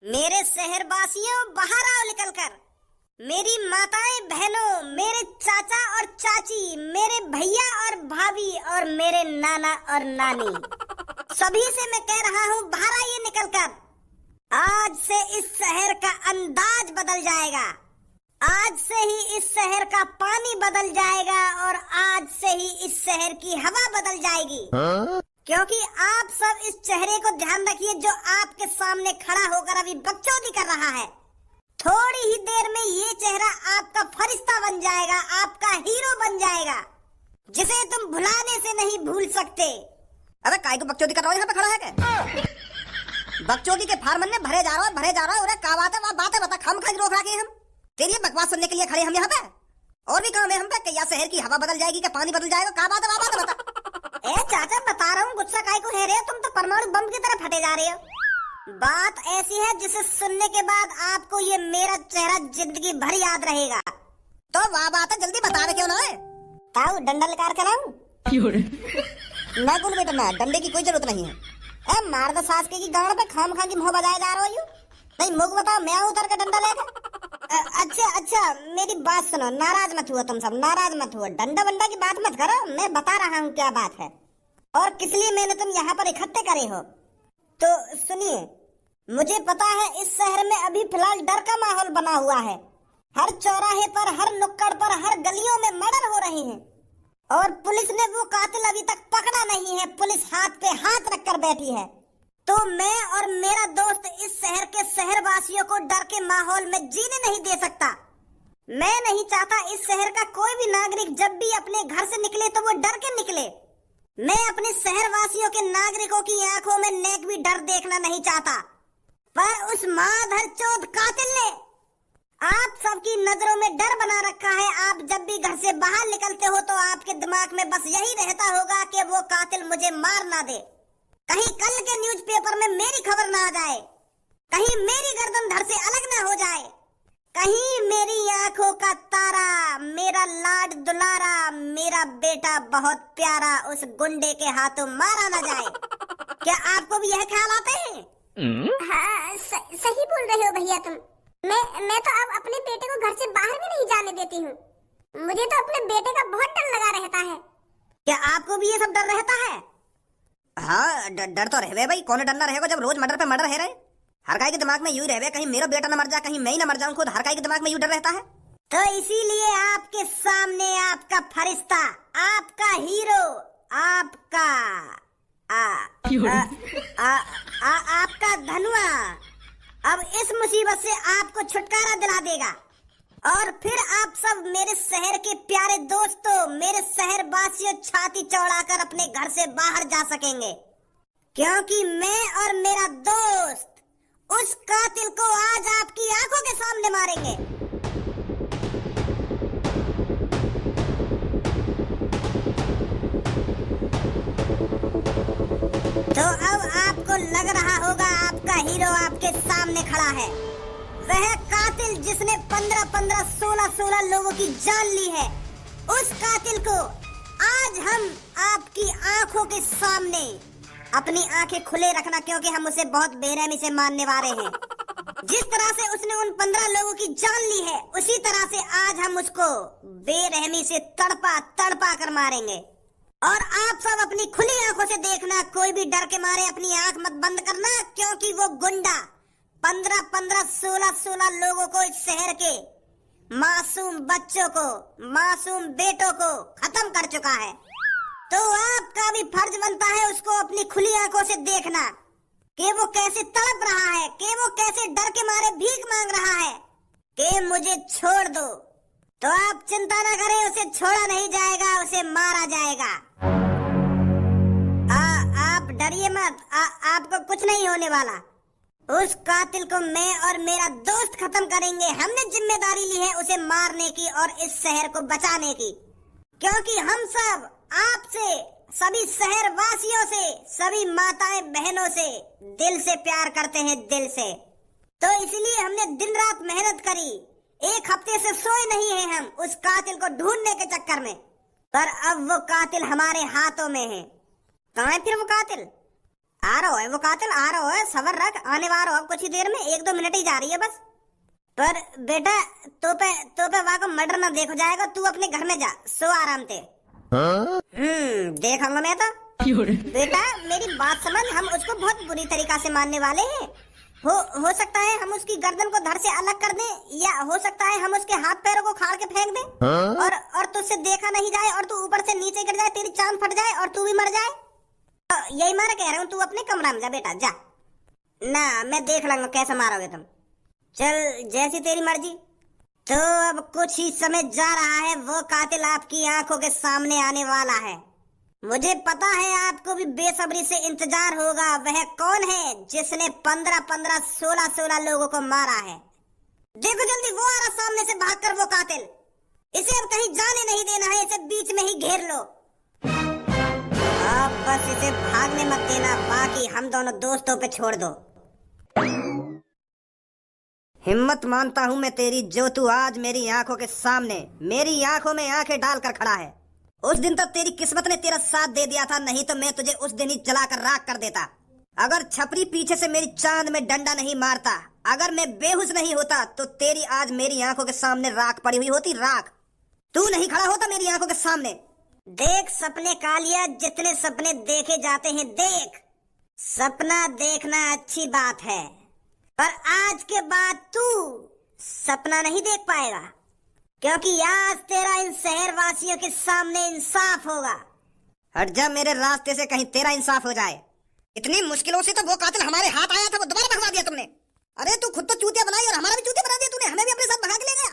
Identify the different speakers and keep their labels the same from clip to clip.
Speaker 1: मेरे शहरवासियों, बाहर आओ निकल कर। मेरी माताएं बहनों, मेरे चाचा और चाची, मेरे भैया और भाभी और मेरे नाना और नानी, सभी से मैं कह रहा हूँ बाहर आइए निकल कर। आज से इस शहर का अंदाज बदल जाएगा। आज से ही इस शहर का पानी बदल जाएगा और आज से ही इस शहर की हवा बदल जाएगी। क्योंकि आप सब इस चेहरे को ध्यान रखिए जो आपके सामने खड़ा होकर अभी बकचोदी कर रहा है। थोड़ी ही देर में ये चेहरा आपका फरिश्ता बन जाएगा, आपका हीरो बन जाएगा, जिसे तुम भुलाने से नहीं भूल सकते।
Speaker 2: अबे काय को बकचोदी कर रहा है? यहाँ पे खड़ा है क्या? बकचोदी के फार्मन में भरे जा रहा है। अरे क्या बात है? वहाँ बातें बता, खाम खा रोक रखे हम तेरी बकवास सुनने के लिए खड़े हम यहाँ पे। और भी काम है हम पे कि या शहर की हवा बदल जाएगी, क्या पानी बदल जाएगा? क्या बात है? बात है बता।
Speaker 1: ए चाचा, बता रहा हूँ, गुस्सा काय को है रे? तुम तो परमाणु बम की तरह फटे जा रहे हो। बात ऐसी है जिसे सुनने के बाद आपको ये मेरा चेहरा जिंदगी भर याद रहेगा।
Speaker 2: तो वाह बात है, जल्दी बता रहे क्यों ना है?
Speaker 1: ताऊ डंडा लेकर के लाऊं?
Speaker 2: ना कुल बेटा ना, डंडे की कोई जरूरत नहीं है।
Speaker 1: ए मार दो सास के की गांड पे खाम खा की मुंह बजाए जा रहा हो यू। नहीं मुख बताओ, मैं उतर के डंडा लेकर। अच्छा, मेरी बात सुनो, नाराज मत हुआ, तुम सब नाराज मत हुआ। डंडा वंडा की बात मत करो, मैं बता रहा हूँ क्या बात है और किस लिए मैंने तुम यहाँ पर इकट्ठे करे हो। तो सुनिए, मुझे पता है इस शहर में अभी फिलहाल डर का माहौल बना हुआ है। हर चौराहे पर, हर नुक्कड़ पर, हर गलियों में मर्डर हो रहे हैं और पुलिस ने वो कातिल अभी तक पकड़ा नहीं है। पुलिस हाथ पे हाथ रखकर बैठी है। तो मैं और मेरा दोस्त इस शहर के शहरवासियों को डर के माहौल में जीने नहीं दे सकता। मैं नहीं चाहता इस शहर का कोई भी नागरिक जब भी अपने घर से निकले तो वो डर के निकले। मैं अपने शहरवासियों के नागरिकों की आंखों में नेक भी डर देखना नहीं चाहता। पर उस माधर चौथ कातिल ने आप सबकी नजरों में डर बना रखा है। आप जब भी घर से बाहर निकलते हो तो आपके दिमाग में बस यही रहता होगा कि वो कातिल मुझे मार ना दे, कहीं कल के न्यूज़पेपर में मेरी खबर ना आ जाए, कहीं मेरी गर्दन धड़ से अलग ना हो जाए, कहीं मेरी आंखों का तारा, मेरा लाड दुलारा, मेरा बेटा बहुत प्यारा उस गुंडे के हाथों मारा ना जाए। क्या आपको भी यह ख्याल आते हैं?
Speaker 3: हाँ, सही बोल रहे हो भैया तुम। मैं तो अब अपने बेटे को घर से बाहर भी नहीं जाने देती हूँ। मुझे तो अपने बेटे का बहुत डर लगा रहता है।
Speaker 1: क्या आपको भी ये सब डर रहता है?
Speaker 2: हाँ, डर तो रहे भाई, कौन डरना रहेगा जब रोज मर्डर पे मर्डर है रहे। हर काई के दिमाग में यूं रहे, कहीं मेरा बेटा न मर जाए, कहीं मैं ही न मर जाऊं खुद। हर काई के दिमाग में यूं डर रहता है।
Speaker 1: तो इसीलिए आपके सामने आपका फरिश्ता, आपका हीरो, आपका आपका धनुआ अब इस मुसीबत से आपको छुटकारा दिला देगा और फिर आप सब मेरे शहर के प्यारे दोस्तों, मेरे शहर वासियों, छाती चौड़ाकर अपने घर से बाहर जा सकेंगे। क्योंकि मैं और मेरा दोस्त उस कातिल को आज आपकी आंखों के सामने मारेंगे। तो अब आपको लग रहा होगा आपका हीरो आपके सामने खड़ा है, वह कातिल जिसने 15-15, 16-16 लोगों की जान ली है। उस कातिल को आज हम आपकी आंखों के सामने, अपनी आंखें खुले रखना क्योंकि हम उसे बहुत बेरहमी से मारने वाले हैं। जिस तरह से उसने उन 15 लोगों की जान ली है, उसी तरह से आज हम उसको बेरहमी से तड़पा तड़पा कर मारेंगे। और आप सब अपनी खुली आंखों से देखना, कोई भी डर के मारे अपनी आंख मत बंद करना, क्योंकि वो गुंडा 15-15, 16-16 लोगों को, इस शहर के मासूम बच्चों को, मासूम बेटों को खत्म कर चुका है। तो आपका भी फर्ज बनता है उसको अपनी खुली आंखों से देखना कि वो कैसे तड़प रहा है, कि वो कैसे डर के मारे भीख मांग रहा है कि मुझे छोड़ दो। तो आप चिंता ना करें, उसे छोड़ा नहीं जाएगा, उसे मारा जाएगा। आप डरिए मत, आपको कुछ नहीं होने वाला। उस कातिल को मैं और मेरा दोस्त खत्म करेंगे। हमने जिम्मेदारी ली है उसे मारने की और इस शहर को बचाने की, क्योंकि हम सब आपसे, सभी शहर वासियों से, सभी माताएं बहनों से दिल से प्यार करते हैं, दिल से। तो इसलिए हमने दिन रात मेहनत करी, एक हफ्ते से सोए नहीं हैं हम उस कातिल को ढूंढने के चक्कर में। पर अब वो कातिल हमारे हाथों में है। कहाँ है फिर वो कातिल? आ रहा है वो कातिल, आ रहा है, सबर रख, आने वाला हो कुछ ही देर में, 1-2 मिनट ही जा रही है बस। पर बेटा तो पे वहां को मर्डर ना देखो जाएगा, तू अपने घर में जा, सो आराम से। देखूंगा मैं तो। बेटा मेरी बात समझ, हम उसको बहुत बुरी तरीका से मारने वाले हैं। हो सकता है हम उसकी गर्दन को धड़ से अलग कर दें, या हो सकता है हम उसके हाथ पैरों को खाड़ के फेंक दें। और तुझसे देखा नहीं जाए और तू ऊपर से नीचे गिर जाए, तेरी चांद फट जाए और तू भी मर जाए। तो यही मैं कह रहा हूँ, तू अपने कमरा में जा बेटा, जा ना, मैं देख लूंगा कैसे मारोगे तुम। चल जैसी तेरी मर्जी। तो अब कुछ ही समय जा रहा है, वो कातिल आपकी आंखों के सामने आने वाला है। मुझे पता है आपको भी बेसब्री से इंतजार होगा। वह कौन है जिसने 15-15, 16-16 लोगों को मारा है? देखो जल्दी, वो आ रहा सामने से भागकर, वो कातिल। इसे अब कहीं जाने नहीं देना है, इसे बीच में ही घेर लो। अब बस इसे भागने मत देना, बाकी हम दोनों दोस्तों पे छोड़ दो।
Speaker 2: हिम्मत मानता हूं मैं तेरी, जो तू आज मेरी आंखों के सामने, मेरी आंखों में आंखें डालकर खड़ा है। उस दिन तक तेरी किस्मत ने तेरा साथ दे दिया था, नहीं तो मैं तुझे उस दिन ही जलाकर राख कर देता। अगर छपरी पीछे से मेरी चांद में डंडा नहीं मारता, अगर मैं बेहोश नहीं होता, तो तेरी आज मेरी आंखों के सामने राख पड़ी हुई होती, राख। तू नहीं खड़ा होता मेरी आंखों के सामने।
Speaker 1: देख सपने कालिया, जितने सपने देखे जाते हैं देख। सपना देखना अच्छी बात है, पर आज के बाद तू सपना नहीं देख पाएगा, क्योंकि आज तेरा इन शहर वासियों के सामने इंसाफ होगा।
Speaker 2: हट जा मेरे रास्ते से, कहीं तेरा इंसाफ हो जाए। इतनी मुश्किलों से तो वो कातिल हमारे हाथ आया था, वो दोबारा भगवा दिया तुमने। अरे तू खुद तो चूतिया बनाई और हमारा भी चूतिया बना दिया तूने, हमें भी अपने साथ भगा के ले गया।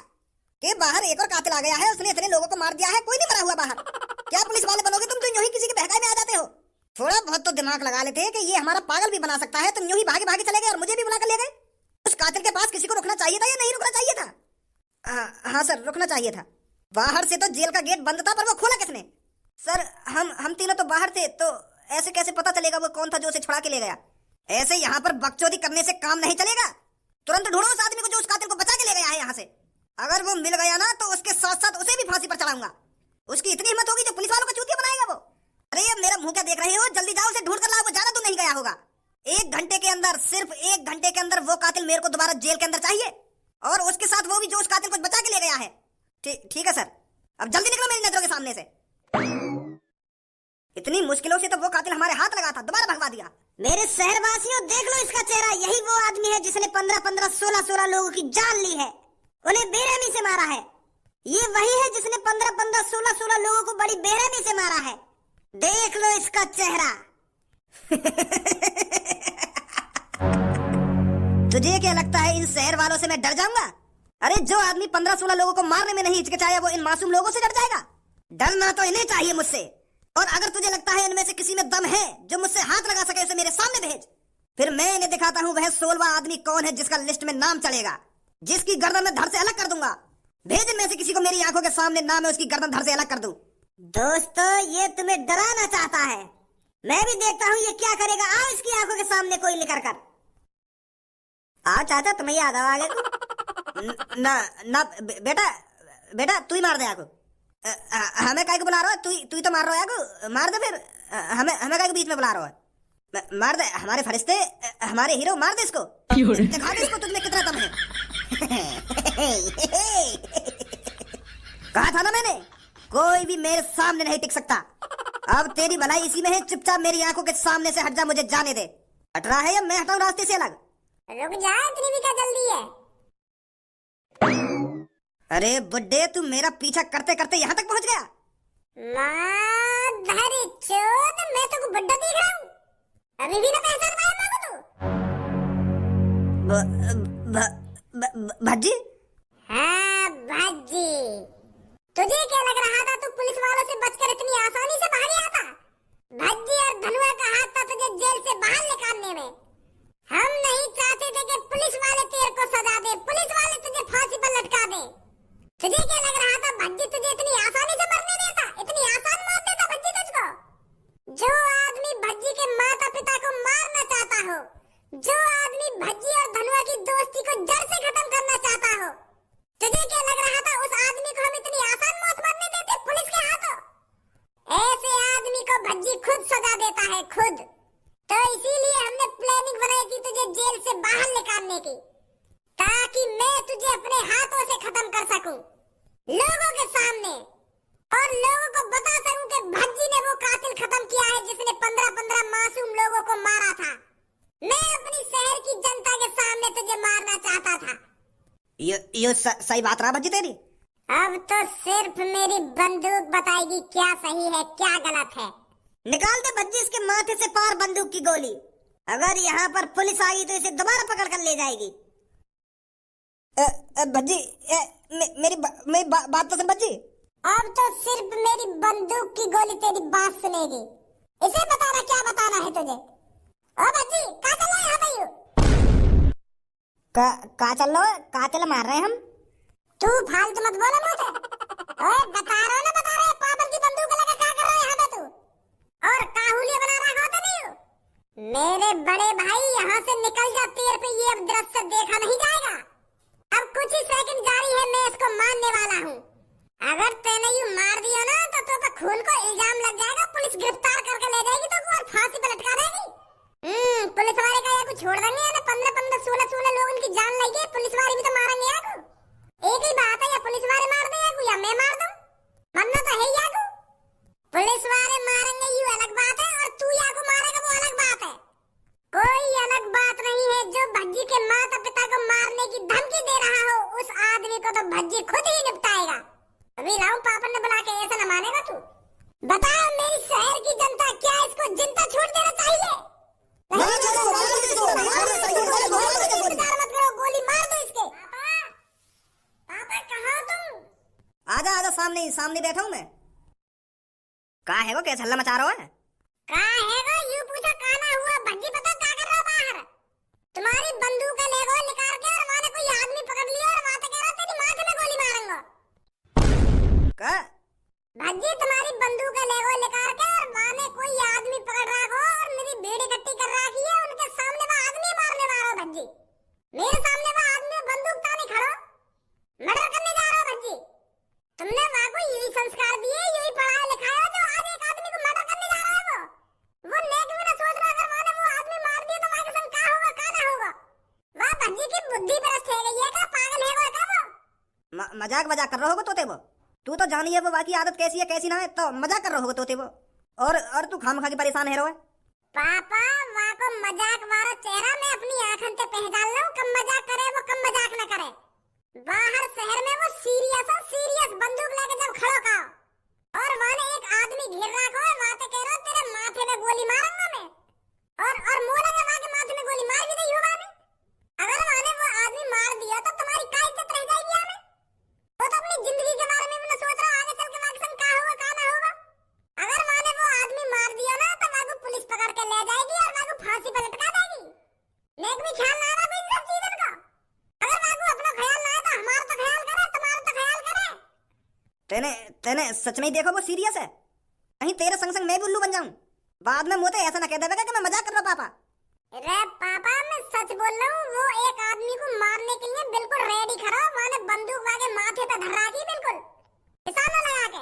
Speaker 2: के बाहर एक और कातिल आ गया है, उसने इतने लोगों को मार दिया है, कोई नहीं मरा हुआ बाहर। क्या पुलिस वाले बनोगे तुम तो यूं ही किसी के बहकावे में आ जाते हो। थोड़ा बहुत तो दिमाग लगा लेते कि ये हमारा पागल भी बना सकता है। तुम यूं ही भागे भागे चले गए और मुझे भी बुला कर ले गए। उस कातिल के पास किसी को रुकना चाहिए था या नहीं रुकना चाहिए था? हाँ सर, रुकना चाहिए था। बाहर से तो जेल का गेट बंद था, पर वो खोला किसने? सर हम तीनों तो बाहर थे, तो ऐसे कैसे पता चलेगा वो कौन था जो उसे छुड़ा के ले गया? ऐसे यहाँ पर बकचोदी करने से काम नहीं चलेगा। तुरंत ढूंढो उस आदमी को जो उस कातिल को बचा के ले गया है यहाँ से। अगर वो मिल गया ना, तो उसके साथ साथ उसे भी फांसी पर चढ़ाऊंगा। उसकी इतनी हिम्मत होगी जो पुलिस वालों का चूतिया बनाएगा वो। अरे अब मेरा मुंह क्या देख रहे हो, जल्दी जाओ उसे ढूंढ कर लाओ, वो ज्यादा दूर नहीं गया होगा। 1 घंटे के अंदर, सिर्फ 1 घंटे के अंदर वो कातिल मेरे को दोबारा जेल के अंदर चाहिए, और उसके साथ वो भी जो उस कातिल को बचा के ले गया है। ठीक है सर, अब जल्दी निकलो मेरी नजरों के सामने से। इतनी मुश्किलों से तो वो कातिल हमारे हाथ लगा था, दोबारा भगवा दिया।
Speaker 1: मेरे शहरवासियों देख लो इसका चेहरा, यही वो आदमी है जिसने 15-15, 16-16 लोगों की जान ली है, उन्हें बेरहमी से मारा है। ये वही है जिसने 15-15, 16-16 लोगों को बड़ी बेरहमी से मारा है। देख लो इसका चेहरा।
Speaker 2: तुझे क्या लगता है इन शहर वालों से मैं डर जाऊंगा? अरे जो आदमी 15-16 लोगों को मारने में नहीं हिचकिचाया, वो इन मासूम लोगों से डर जाएगा? डरना तो इन्हें चाहिए मुझसे। और अगर तुझे लगता है इनमें से किसी में दम है जो मुझसे हाथ लगा सके, उसे मेरे सामने भेज। फिर मैं इन्हें दिखाता हूँ वह 16वां आदमी कौन है जिसका लिस्ट में नाम चढ़ेगा, जिसकी गर्दन में धड़ से अलग कर दूंगा। भेज इनमें से किसी को, मेरी आंखों के सामने नाम है उसकी गर्दन धड़ से अलग कर दूं।
Speaker 1: दोस्तों ये तुम्हें डराना चाहता है, मैं भी देखता हूँ ये क्या करेगा। आओ इसकी आंखों के सामने कोई निकल कर आओ। चाचा तुम्हें याद आओ आगे को।
Speaker 2: ना बेटा तू ही मार दे आगो। हमें काहे को बुला रहा है? तू ही तो मार रहा है आगो, मार दे फिर। हमें काहे को बीच में बुला रहा है? मार दे हमारे फरिश्ते, हमारे हीरो, मार दे इसको, दिखा दे इसको तुझमें कितना दम है। कहा था ना मैंने, कोई भी मेरे सामने नहीं टिक सकता। अब तेरी भलाई इसी में है, चुपचाप मेरी आंखों के सामने से हट जा, मुझे जाने दे। हट रहा है या मैं हटाऊं रास्ते से अलग?
Speaker 3: रुक जा, इतनी भी क्या जल्दी है?
Speaker 2: अरे बुड्ढे, तू मेरा पीछा करते करते यहाँ तक पहुँच गया।
Speaker 3: माधरी चोद, मैं तो बुड्ढा दिख रहा हूँ? अभी भी ना पहचान पाया तू?
Speaker 2: भज्जी?
Speaker 3: हाँ भज्जी, तुझे क्या लग रहा था तू पुलिस वालों से बचकर इतनी आसानी से बाहर आता? भज्जी और धनुआ का हाथ था तुझे जेल से बाहर निकालने में। हम नहीं चाहते थे कि पुलिस वाले तेरे को सजा दे, पुलिस वाले तुझे फांसी पर लटका दे। तुझे क्या लग रहा था भज्जी तुझे इतनी आसानी से मरने देता, इतनी आसान मार देता भज्जी तुझको? जो आदमी भज्जी के माता पिता को मारना चाहता हो, जो आदमी भज्जी और धनुआ की दोस्ती को जड़ से खत्म करना चाहता हो, तुझे क्या लग रहा था उस आदमी को हम इतनी आसान मौत मरने देते पुलिस के हाथों? ऐसे आदमी को भज्जी खुद सजा देता है, खुद। तो इसीलिए जेल से बाहर निकालने की, ताकि मैं तुझे अपने हाथों से खत्म कर सकूं लोगों के सामने, और लोगों को बता सकूं कि भज्जी ने वो कातिल खत्म किया है जिसने 15-15 मासूम लोगों को मारा था। मैं अपनी शहर की जनता के सामने तुझे मारना चाहता था।
Speaker 2: ये सही बात रहा भज्जी तेरी।
Speaker 3: अब तो सिर्फ मेरी बंदूक बताएगी क्या सही है क्या गलत है।
Speaker 1: निकाल दे भज्जी इसके माथे से पार बंदूक की गोली। अगर यहाँ पर पुलिस आई तो इसे दोबारा पकड़ कर ले जाएगी।
Speaker 2: भज्जी मेरी बात तो सुन भज्जी।
Speaker 3: अब तो सिर्फ मेरी बंदूक की गोली तेरी बात सुनेगी। इसे बताना क्या बताना है तुझे। ओ भज्जी कहाँ चल रहा है यहाँ पे यू?
Speaker 1: कहाँ चल रहा है? कहाँ चल मार रहे हैं हम?
Speaker 3: तू फालतू मत बोलो मुझे। ओए बता रहे पापन की बंदूक लेकर क्या कर रहा है यहाँ पे तू? और काहुलिया बना रहा होता नहीं हो? मेरे बड़े भाई यहाँ से निकल जा, तेरे पे ये अब दृश्य देखा नहीं जाएगा। अब कुछ ही सेकंड जारी है, मैं इसको मारने वाला हूँ। अगर तूने यूं मार दिया ना तो पे खून को इल्जाम लग जाएगा, पुलिस गिरफ्तार करके ले जाएगी तो और फांसी पे लटका देगी। पुलिस वाले का कुछ छोड़ देंगे ना, 15-15 16 लोग उनकी जान लगी, पुलिस वाले भी तो मारेंगे यार। एक ही बात है, या पुलिस वाले मार दें या मैं मार दूं, मरना तो है यार। पुलिस वाले मारेंगे ये अलग बात है, और तू याको मारेगा वो अलग बात है। कोई अलग बात नहीं है। जो भज्जी के माता पिता को मारने की धमकी दे रहा हो, उस आदमी को तो भज्जी खुद ही निपटाएगा। अभी लाऊं पापन ने बुला के, ऐसा न मानेगा तू। बताओ मेरी शहर की जनता, क्या इसको जिंदा छोड़ देना चाहिए? मत करो, गोली मार दो इसके। पापा कहाँ हो तुम?
Speaker 2: आजा सामने बैठा हूँ मैं। कहाँ है वो, कैसा हल्ला मचा रहा है?
Speaker 3: कहाँ है वो, यूं पूछो कहाँ ना हुआ। भज्जी पता क्या कर रहा बाहर? तुम्हारी बंदूक ले गो निकाल के, और वहाँ कोई आदमी पकड़ लिया और वहाँ कह रहा तेरी माथे में गोली मारूंगा।
Speaker 2: क्या?
Speaker 3: भज्जी तुम्हारी बंदूक ले गो निकाल के, और वहाँ कोई आदमी पकड़ रहा हो और मेरी भीड़ इकट्ठी कर रखी है, उनके सामने वो आदमी मारने वाला हो। भज्जी मेरे सामने वो आदमी बंदूक ताने खड़ो, मर्डर करने जा रहा हो। भज्जी तुमने वहाँ को यही संस्कार दिए, यही पढ़ाया लिखाया, जो आज एक आदमी को मर्डर करने जा रहा है। वो नेक भी ना सोच रहा, अगर वहाँ वो आदमी मार दिया तो वहाँ के संग क्या होगा क्या ना होगा। वह भज्जी की बुद्धि भ्रष्ट हो गई है, क्या पागल है वो, क्या वो?
Speaker 2: मजाक कर रहा होगा तोते वो। तू तो जानी है वो बाकी आदत कैसी है कैसी ना है, तो मजाक कर रहा होगा तोते वो। और तू खामखा के परेशान है रो है।
Speaker 3: पापा वहाँ को मजाक वाला चेहरा मैं अपनी आंखों से पहचान लूं, कम मजाक करे वो, कम मजाक न करे। बाहर शहर में वो सीरियस बंदूक लेके जब खड़ो का, और वहाँ एक आदमी घेर रखा है, वहाँ पे कह रहा तेरे माथे में गोली मारूंगा मैं, और मोला के वहाँ के माथे में गोली मार भी नहीं होगा मैं। अगर वहाँ वो आदमी मार दिया तो तुम्हारी क्या इज्जत रह जाएगी हमें? वो तो अपनी जिंदगी के बारे में भी न सोच रहा, आगे चल के वहाँ संग क्या होगा क्या ना होगा। अगर वहाँ वो आदमी मार दिया ना तो वहाँ को पुलिस पकड़ के ले जाएगी और वहाँ को फांसी पे लटका देगी। नेक भी ख्याल ना रहा इन सब चीजों का। अगर वहाँ को अपना ख्याल ना है तो हमारा तो ख्याल करे, तुम्हारा तो ख्याल करे।
Speaker 2: तेने सच में ही देखो वो सीरियस है, कहीं तेरे संग मैं भी उल्लू बन जाऊं। बाद में मुझे ऐसा ना कह देगा कि मैं मजाक कर रहा हूं। पापा
Speaker 3: अरे पापा मैं सच बोल रहा हूँ, वो एक आदमी को मारने के लिए बिल्कुल रेडी खड़ा, वहाँ बंदूक वागे माथे पे धर रखी बिल्कुल निशाना लगा के।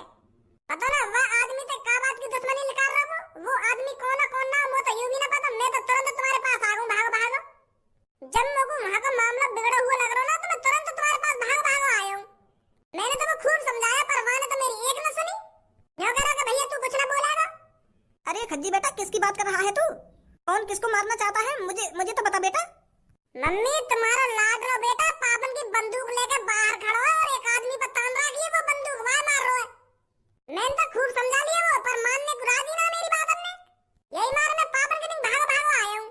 Speaker 3: पता ना वह आदमी से क्या बात की दुश्मनी निकाल रहा वो आदमी कौन ना वो तो यूं भी ना पता। मैं तो तुरंत तुम्हारे पास आ गऊं, भागो। जब मेरे वहाँ का मामला बिगड़ा हुआ लग रहा ना तो मैं तुरंत तुम्हारे पास भागो आया हूँ। मैंने तो खूब समझाया पर वहाँ ने तो मेरी एक न सुनी। जो कह रहा भैया तू कुछ ना बोलेगा।
Speaker 1: अरे खज्जी बेटा किसकी बात कर रहा है तू? कौन किसको मारना चाहता है? मुझे तो बता बेटा।
Speaker 3: मम्मी तुम्हारा लाडलो बेटा पापन की बंदूक लेकर बाहर खड़ा है और एक आदमी पर तान रखी है, वो बंदूक वहाँ मार रहा है। मैंने तो खूब समझा लिया वो, पर मानने को राजी ना मेरी बात ने। यही मार मैं पापन के दिन भागो आया हूँ।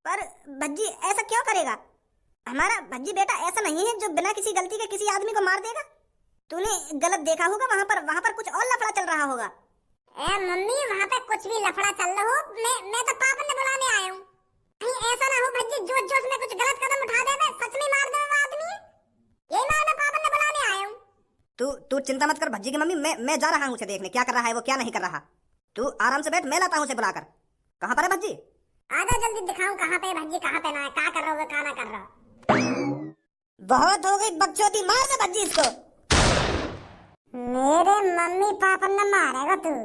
Speaker 1: पर भज्जी ऐसा क्यों करेगा? हमारा भज्जी बेटा ऐसा नहीं है जो बिना किसी गलती के किसी आदमी को मार देगा। तूने गलत देखा होगा, वहाँ पर कुछ और लफड़ा चल रहा होगा।
Speaker 3: ए मम्मी वहाँ पे कुछ भी लफड़ा चल रहा हो, मैं तो पापन ने बुलाने आया हूँ। कहीं ऐसा ना हो भज्जी जोश में कुछ गलत कदम उठा दे, सच में मार दे वो आदमी। यही मार मैं पापन ने बुलाने आया हूँ।
Speaker 2: तू चिंता मत कर भज्जी की मम्मी, मैं जा रहा हूँ उसे देखने क्या कर रहा है वो क्या नहीं कर रहा। तू आराम से बैठ, मैं लाता हूँ उसे बुलाकर। कहाँ पर है भज्जी?
Speaker 3: आजा जल्दी दिखाऊं कहाँ पे भज्जी, कहाँ पे ना है, क्या कर रहा हो क्या ना कर रहा।
Speaker 1: बहुत हो गई बकचोदी, मार दे भज्जी इसको।
Speaker 3: मेरे मम्मी पापा ने मारेगा तू।